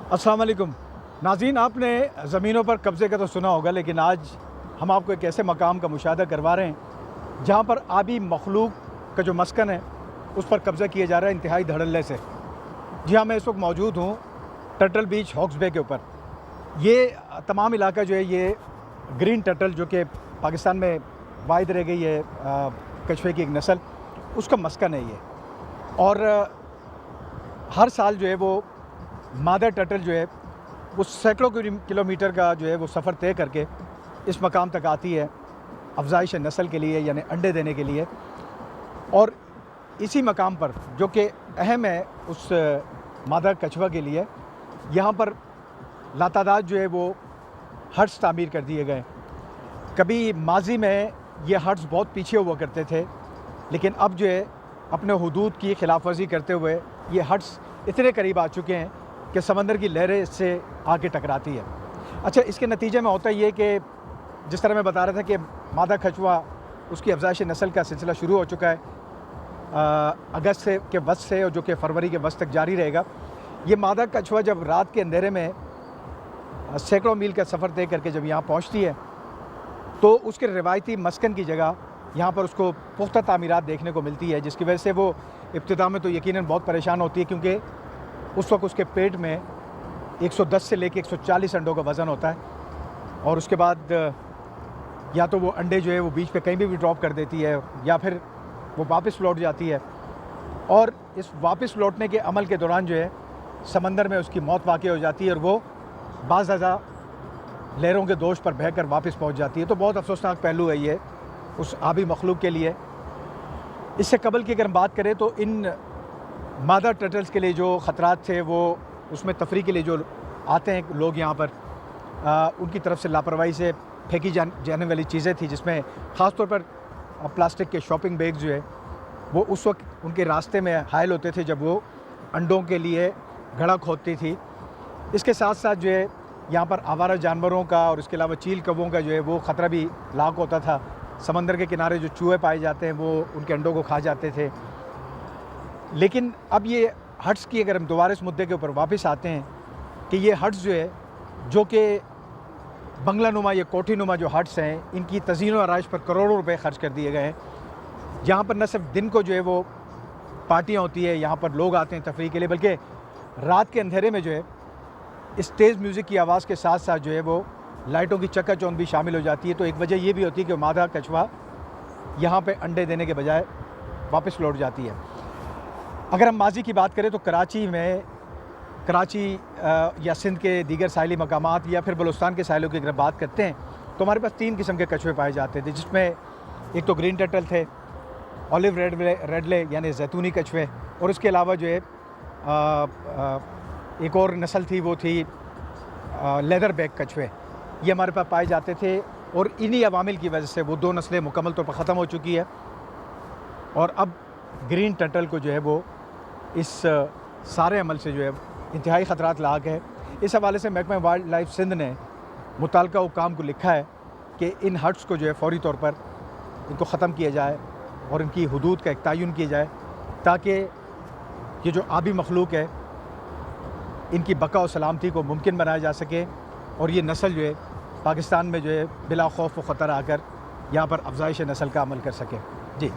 अस्सलाम वालेकुम नाज़रीन, आपने ज़मीनों पर कब्ज़े का तो सुना होगा, लेकिन आज हम आपको एक ऐसे मकाम का मुशाहदा करवा रहे हैं जहाँ पर आबी मखलूक का जो मस्कन है उस पर कब्ज़ा किया जा रहा है इंतहाई धड़ल्ले से। जी हाँ, मैं इस वक्त मौजूद हूँ टर्टल बीच हॉक्स बे के ऊपर। ये तमाम इलाका जो है ये ग्रीन टर्टल, जो कि पाकिस्तान में वाहिद रह गई है कछुए की एक नस्ल, उसका मस्कन है ये। और हर साल जो है वो मादा टर्टल जो है वो सैकड़ों किलोमीटर का जो है वो सफ़र तय करके इस मकाम तक आती है अफजाइश नस्ल के लिए, यानी अंडे देने के लिए। और इसी मकाम पर, जो कि अहम है उस मादा कछुआ के लिए, यहाँ पर लातादाद जो है वो हट्स तामीर कर दिए गए। कभी माजी में ये हट्स बहुत पीछे हुआ करते थे, लेकिन अब जो है अपने हुदूद की खिलाफ वर्जी करते हुए ये हट्स इतने करीब आ चुके हैं कि समंदर की लहरें इससे आके टकराती है। अच्छा, इसके नतीजे में होता ये कि जिस तरह मैं बता रहा था कि मादा कछुआ, उसकी अफजाइश नस्ल का सिलसिला शुरू हो चुका है अगस्त से के वस्त से, और जो कि फरवरी के वस्त तक जारी रहेगा। ये मादा कछुआ जब रात के अंधेरे में सैकड़ों मील का सफ़र तय करके जब यहाँ पहुँचती है तो उसके रिवायती मस्कन की जगह यहाँ पर उसको पुख्ता तामीरात देखने को मिलती है, जिसकी वजह से वो इब्तिदा में तो यकीनन बहुत परेशान होती है, क्योंकि उस वक्त उसके पेट में 110 से लेकर 140 अंडों का वज़न होता है। और उसके बाद या तो वो अंडे जो है वो बीच पे कहीं भी ड्रॉप कर देती है, या फिर वो वापस लौट जाती है। और इस वापस लौटने के अमल के दौरान जो है समंदर में उसकी मौत वाक़ई हो जाती है, और वो बाज़ ज़्यादा लहरों के दोष पर बहकर वापस पहुंच जाती है। तो बहुत अफसोसनाक पहलू है ये उस आबी मखलूक के लिए। इससे कबल की अगर हम बात करें तो इन मादा टर्टल्स के लिए जो ख़तरात थे, वो उसमें तफरी के लिए जो आते हैं लोग यहाँ पर, उनकी तरफ से लापरवाही से फेंकी जाने वाली चीज़ें थी, जिसमें ख़ास तौर पर प्लास्टिक के शॉपिंग बैग जो है वो उस वक्त उनके रास्ते में हायल होते थे जब वो अंडों के लिए घड़ा खोदती थी। इसके साथ साथ जो है यहाँ पर आवारा जानवरों का और इसके अलावा चील कौवों का जो है वो ख़तरा भी लाक होता था। समंदर के किनारे जो चूहे पाए जाते हैं वो उनके अंडों को खा जाते थे। लेकिन अब ये हट्स की, अगर हम दोबारा इस मुद्दे के ऊपर वापस आते हैं कि ये हट्स जो है, जो कि बंगलानुमा या कोठीनुमा जो हट्स हैं, इनकी तज़ीन व आराइश पर करोड़ों रुपए खर्च कर दिए गए हैं। यहाँ पर न सिर्फ दिन को जो है वो पार्टियाँ होती है, यहाँ पर लोग आते हैं तफरीह के लिए, बल्कि रात के अंधेरे में जो है इस तेज़ म्यूज़िक की आवाज़ के साथ साथ जो है वो लाइटों की चकाचौंध भी शामिल हो जाती है। तो एक वजह ये भी होती है कि मादा कछुआ यहाँ पे अंडे देने के बजाय वापस लौट जाती है। अगर हम माजी की बात करें तो कराची या सिंध के दीगर साहिली मकामात या फिर बलूचिस्तान के साहिलों की अगर बात करते हैं तो हमारे पास 3 किस्म के कछुए पाए जाते थे, जिसमें एक तो ग्रीन टर्टल थे, ऑलिव रेडले यानी जैतूनी कछुए, और उसके अलावा जो है एक और नस्ल थी, वो थी लेदर बैक कछुए। ये हमारे पास पाए जाते थे, और इन्हीं अवामिल की वजह से वो 2 नस्लें मुकम्मल तौर पर ख़त्म हो चुकी है। और अब ग्रीन टर्टल को जो है वो इस सारे अमल से जो है इंतहाई ख़तरात लाक है। इस हवाले से महकमा वाइल्ड लाइफ सिंध ने मुताल्लिका हुकाम को लिखा है कि इन हट्स को जो है फ़ौरी तौर पर इनको ख़त्म किया जाए और इनकी हुदूद का एक तयन किया जाए, ताकि ये जो आबी मखलूक है इनकी बका और सलामती को मुमकिन बनाया जा सके, और ये नस्ल जो है पाकिस्तान में जो है बिला खौफ व ख़तर आकर यहाँ पर अफजाइश नस्ल का अमल कर सके। जी।